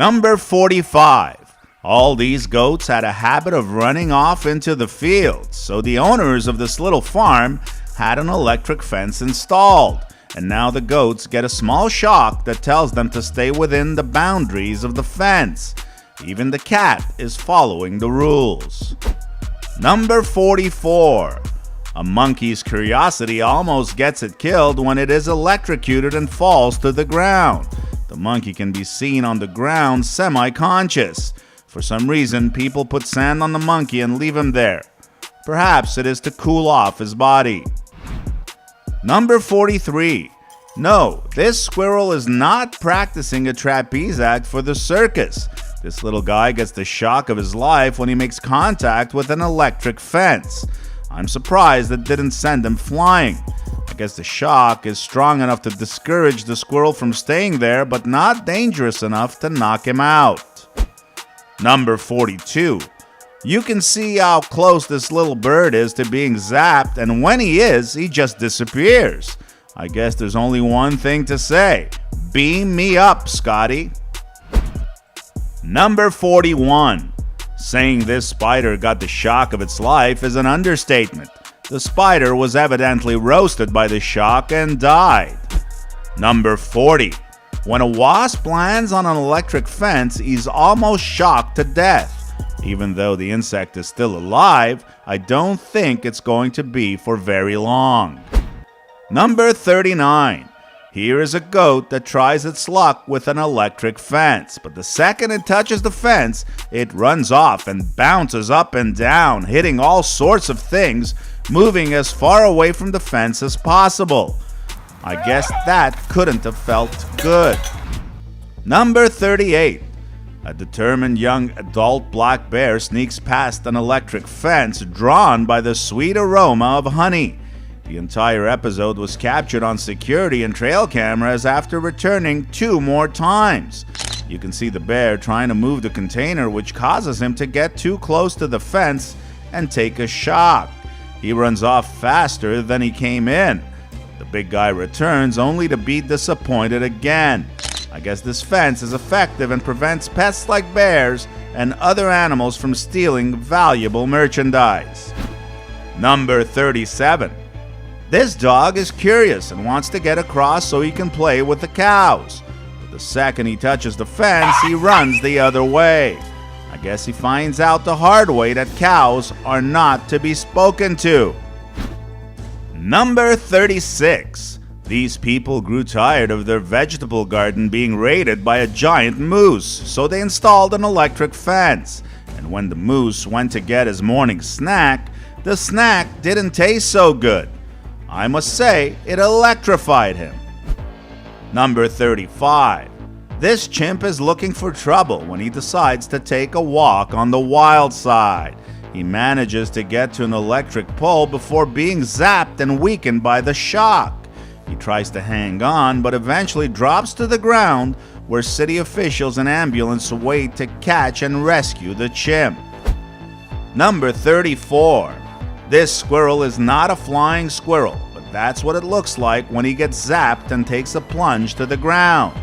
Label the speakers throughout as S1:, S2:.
S1: Number 45. All these goats had a habit of running off into the fields, so the owners of this little farm had an electric fence installed, and now the goats get a small shock that tells them to stay within the boundaries of the fence. Even the cat is following the rules. Number 44. A monkey's curiosity almost gets it killed when it is electrocuted and falls to the ground. The monkey can be seen on the ground semi-conscious. For some reason, people put sand on the monkey and leave him there. Perhaps it is to cool off his body. Number 43. No, this squirrel is not practicing a trapeze act for the circus. This little guy gets the shock of his life when he makes contact with an electric fence. I'm surprised it didn't send him flying. I guess the shock is strong enough to discourage the squirrel from staying there, but not dangerous enough to knock him out. Number 42. You can see how close this little bird is to being zapped, and when he is, he just disappears. I guess there's only one thing to say. Beam me up, Scotty. Number 41. Saying this spider got the shock of its life is an understatement. The spider was evidently roasted by the shock and died. Number 40. When a wasp lands on an electric fence, he's almost shocked to death. Even though the insect is still alive, I don't think it's going to be for very long. Number 39. Here is a goat that tries its luck with an electric fence, but the second it touches the fence, it runs off and bounces up and down, hitting all sorts of things, moving as far away from the fence as possible. I guess that couldn't have felt good. Number 38. A determined young adult black bear sneaks past an electric fence drawn by the sweet aroma of honey. The entire episode was captured on security and trail cameras after returning 2 more times. You can see the bear trying to move the container, which causes him to get too close to the fence and take a shock. He runs off faster than he came in. The big guy returns only to be disappointed again. I guess this fence is effective and prevents pests like bears and other animals from stealing valuable merchandise. Number 37. This dog is curious and wants to get across so he can play with the cows. But the second he touches the fence, he runs the other way. I guess he finds out the hard way that cows are not to be spoken to. Number 36. These people grew tired of their vegetable garden being raided by a giant moose, so they installed an electric fence. And when the moose went to get his morning snack, the snack didn't taste so good. I must say, it electrified him. Number 35. This chimp is looking for trouble when he decides to take a walk on the wild side. He manages to get to an electric pole before being zapped and weakened by the shock. He tries to hang on, but eventually drops to the ground, where city officials and ambulance wait to catch and rescue the chimp. Number 34. This squirrel is not a flying squirrel, but that's what it looks like when he gets zapped and takes a plunge to the ground.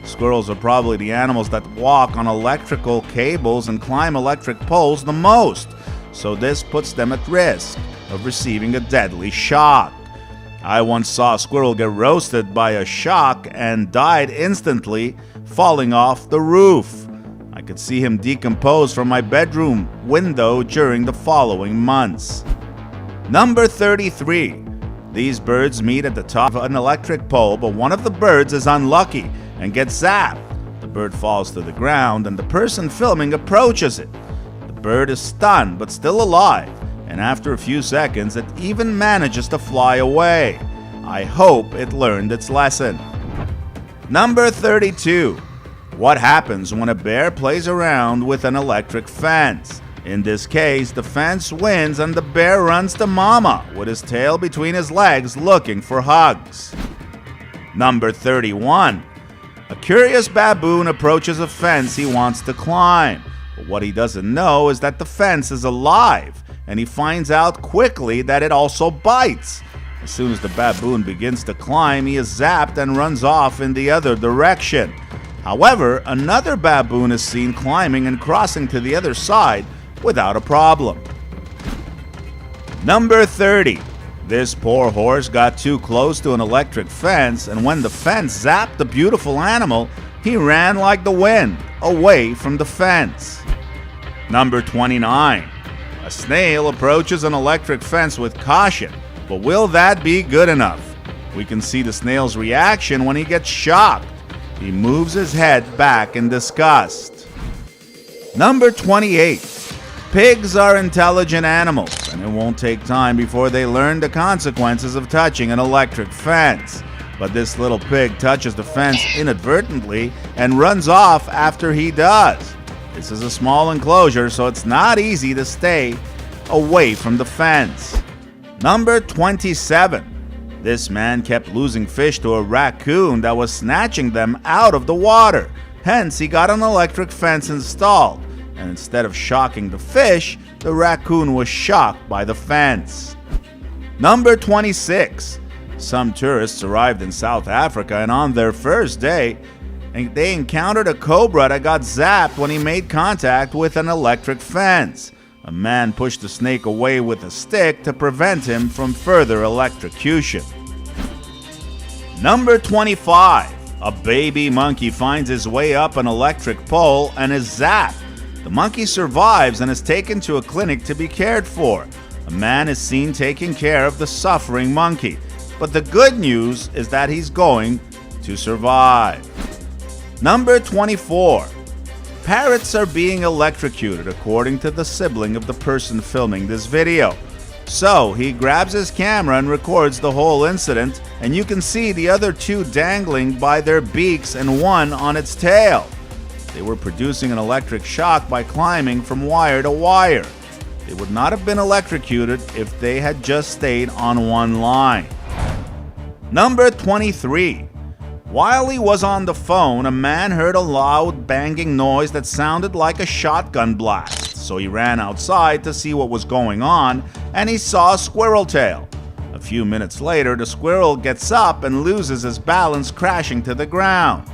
S1: Squirrels are probably the animals that walk on electrical cables and climb electric poles the most, so this puts them at risk of receiving a deadly shock. I once saw a squirrel get roasted by a shock and died instantly, falling off the roof. I could see him decompose from my bedroom window during the following months. Number 33. These birds meet at the top of an electric pole, but one of the birds is unlucky and gets zapped. The bird falls to the ground and the person filming approaches it. The bird is stunned but still alive, and after a few seconds it even manages to fly away. I hope it learned its lesson. Number 32. What happens when a bear plays around with an electric fence? In this case, the fence wins and the bear runs to mama with his tail between his legs looking for hugs. Number 31. A curious baboon approaches a fence he wants to climb. But what he doesn't know is that the fence is alive, and he finds out quickly that it also bites. As soon as the baboon begins to climb, he is zapped and runs off in the other direction. However, another baboon is seen climbing and crossing to the other side without a problem. Number 30. This poor horse got too close to an electric fence, and when the fence zapped the beautiful animal, he ran like the wind, away from the fence. Number 29. A snail approaches an electric fence with caution, but will that be good enough? We can see the snail's reaction when he gets shocked. He moves his head back in disgust. Number 28. Pigs are intelligent animals, and it won't take time before they learn the consequences of touching an electric fence. But this little pig touches the fence inadvertently and runs off after he does. This is a small enclosure, so it's not easy to stay away from the fence. Number 27. This man kept losing fish to a raccoon that was snatching them out of the water. Hence, he got an electric fence installed. And instead of shocking the fish, the raccoon was shocked by the fence. Number 26. Some tourists arrived in South Africa, and on their first day, they encountered a cobra that got zapped when he made contact with an electric fence. A man pushed the snake away with a stick to prevent him from further electrocution. Number 25. A baby monkey finds his way up an electric pole and is zapped. The monkey survives and is taken to a clinic to be cared for. A man is seen taking care of the suffering monkey. But the good news is that he's going to survive. Number 24. Parrots are being electrocuted, according to the sibling of the person filming this video. So he grabs his camera and records the whole incident, and you can see the other two dangling by their beaks and one on its tail. They were producing an electric shock by climbing from wire to wire. They would not have been electrocuted if they had just stayed on one line. Number 23. While he was on the phone, a man heard a loud banging noise that sounded like a shotgun blast. So he ran outside to see what was going on, and he saw a squirrel tail. A few minutes later, the squirrel gets up and loses his balance, crashing to the ground.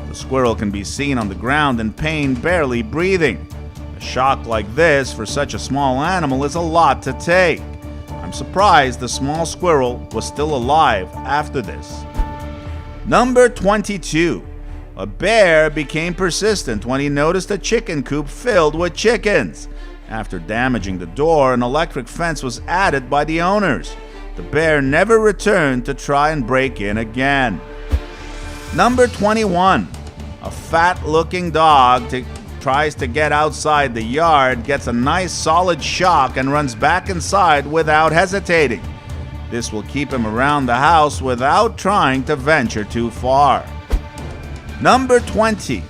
S1: The squirrel can be seen on the ground in pain, barely breathing. A shock like this for such a small animal is a lot to take. I'm surprised the small squirrel was still alive after this. Number 22. A bear became persistent when he noticed a chicken coop filled with chickens. After damaging the door, an electric fence was added by the owners. The bear never returned to try and break in again. Number 21. A fat-looking dog tries to get outside the yard, gets a nice solid shock, and runs back inside without hesitating. This will keep him around the house without trying to venture too far. Number 20.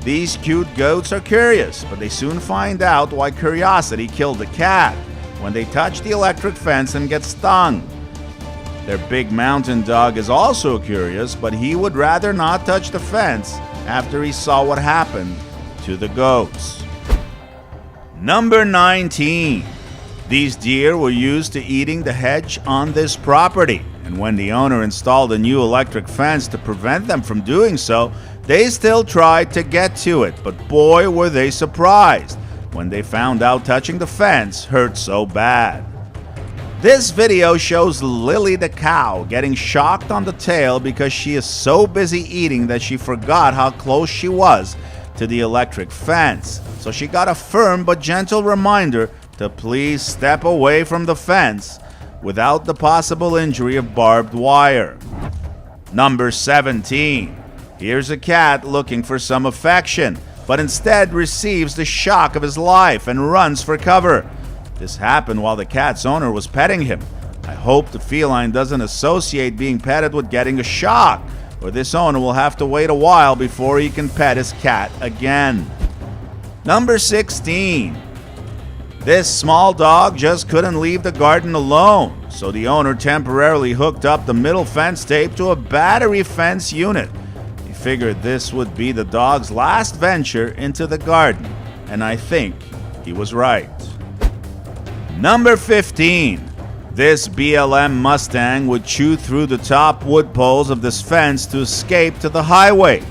S1: These cute goats are curious, but they soon find out why curiosity killed the cat when they touch the electric fence and get stung. Their big mountain dog is also curious, but he would rather not touch the fence after he saw what happened to the goats. Number 19. These deer were used to eating the hedge on this property, and when the owner installed a new electric fence to prevent them from doing so, they still tried to get to it, but boy were they surprised when they found out touching the fence hurt so bad. This video shows Lily the cow getting shocked on the tail because she is so busy eating that she forgot how close she was to the electric fence. So she got a firm but gentle reminder to please step away from the fence without the possible injury of barbed wire. Number 17. Here's a cat looking for some affection, but instead receives the shock of his life and runs for cover. This happened while the cat's owner was petting him. I hope the feline doesn't associate being petted with getting a shock, or this owner will have to wait a while before he can pet his cat again. Number 16. This small dog just couldn't leave the garden alone, so the owner temporarily hooked up the middle fence tape to a battery fence unit. He figured this would be the dog's last venture into the garden, and I think he was right. Number 15. This BLM Mustang would chew through the top wood poles of this fence to escape to the highway.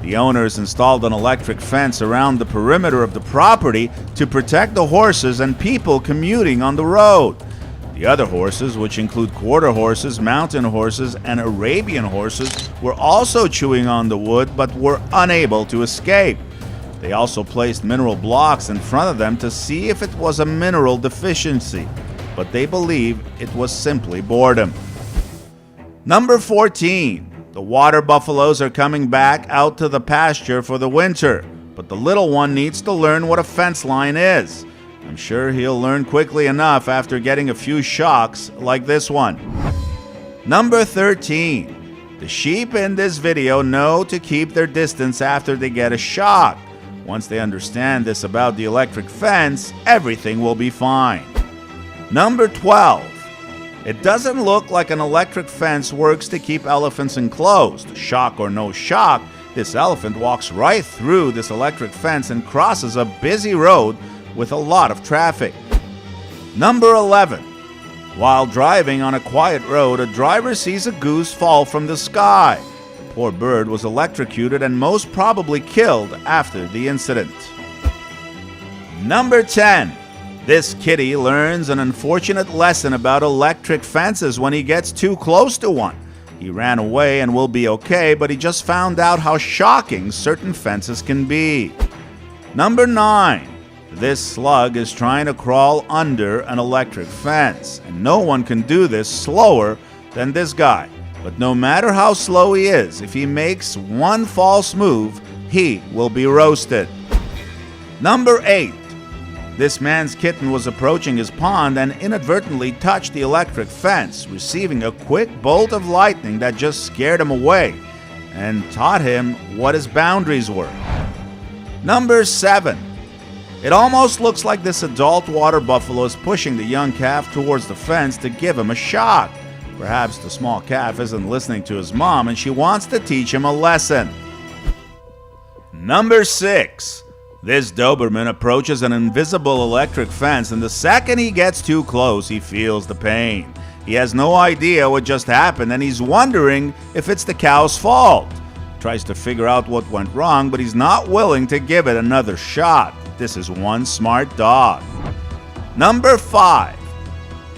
S1: The owners installed an electric fence around the perimeter of the property to protect the horses and people commuting on the road. The other horses, which include quarter horses, mountain horses, and Arabian horses, were also chewing on the wood but were unable to escape. They also placed mineral blocks in front of them to see if it was a mineral deficiency, but they believe it was simply boredom. Number 14. The water buffaloes are coming back out to the pasture for the winter, but the little one needs to learn what a fence line is. I'm sure he'll learn quickly enough after getting a few shocks like this one. Number 13. The sheep in this video know to keep their distance after they get a shock. Once they understand this about the electric fence, everything will be fine. Number 12. It doesn't look like an electric fence works to keep elephants enclosed. Shock or no shock, this elephant walks right through this electric fence and crosses a busy road with a lot of traffic. Number 11. While driving on a quiet road, a driver sees a goose fall from the sky. The poor bird was electrocuted and most probably killed after the incident. Number 10. This kitty learns an unfortunate lesson about electric fences when he gets too close to one. He ran away and will be okay, but he just found out how shocking certain fences can be. Number 9. This slug is trying to crawl under an electric fence, and no one can do this slower than this guy. But no matter how slow he is, if he makes one false move, he will be roasted. Number 8. This man's kitten was approaching his pond and inadvertently touched the electric fence, receiving a quick bolt of lightning that just scared him away and taught him what his boundaries were. Number 7. It almost looks like this adult water buffalo is pushing the young calf towards the fence to give him a shock. Perhaps the small calf isn't listening to his mom and she wants to teach him a lesson. Number 6. This Doberman approaches an invisible electric fence, and the second he gets too close, he feels the pain. He has no idea what just happened, and he's wondering if it's the cow's fault. He tries to figure out what went wrong, but he's not willing to give it another shot. This is one smart dog. Number 5.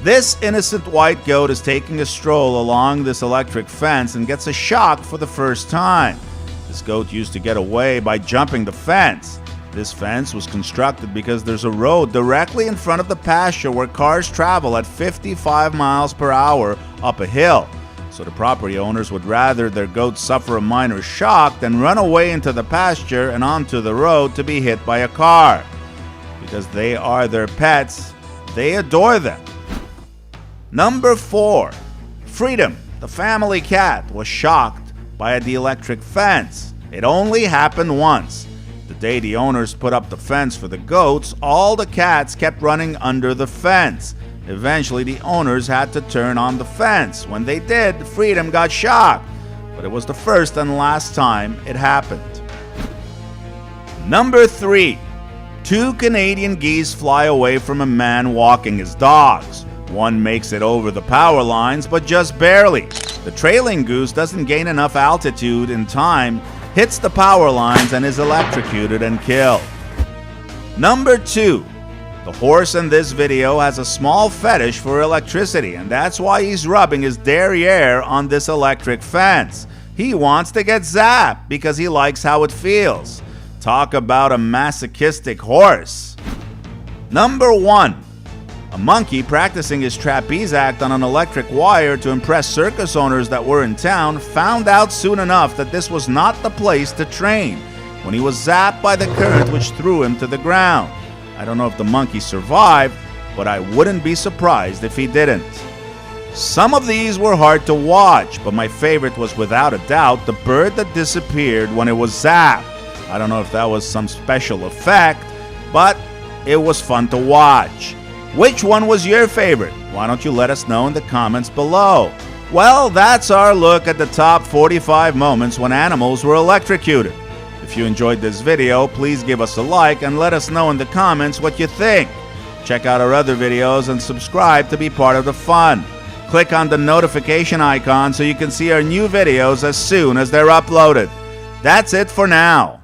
S1: This innocent white goat is taking a stroll along this electric fence and gets a shock for the first time. This goat used to get away by jumping the fence. This fence was constructed because there's a road directly in front of the pasture where cars travel at 55 miles per hour up a hill. So the property owners would rather their goats suffer a minor shock than run away into the pasture and onto the road to be hit by a car. Because they are their pets, they adore them. Number 4. Freedom, the family cat, was shocked by the electric fence. It only happened once. The day the owners put up the fence for the goats, all the cats kept running under the fence. Eventually, the owners had to turn on the fence. When they did, Freedom got shocked, but it was the first and last time it happened. Number 3. 2 Canadian geese fly away from a man walking his dogs. One makes it over the power lines, but just barely. The trailing goose doesn't gain enough altitude in time, hits the power lines, and is electrocuted and killed. Number 2. The horse in this video has a small fetish for electricity, and that's why he's rubbing his derriere on this electric fence. He wants to get zapped because he likes how it feels. Talk about a masochistic horse. Number 1. A monkey practicing his trapeze act on an electric wire to impress circus owners that were in town found out soon enough that this was not the place to train when he was zapped by the current, which threw him to the ground. I don't know if the monkey survived, but I wouldn't be surprised if he didn't. Some of these were hard to watch, but my favorite was without a doubt the bird that disappeared when it was zapped. I don't know if that was some special effect, but it was fun to watch. Which one was your favorite? Why don't you let us know in the comments below? Well, that's our look at the top 45 moments when animals were electrocuted. If you enjoyed this video, please give us a like and let us know in the comments what you think. Check out our other videos and subscribe to be part of the fun. Click on the notification icon so you can see our new videos as soon as they're uploaded. That's it for now.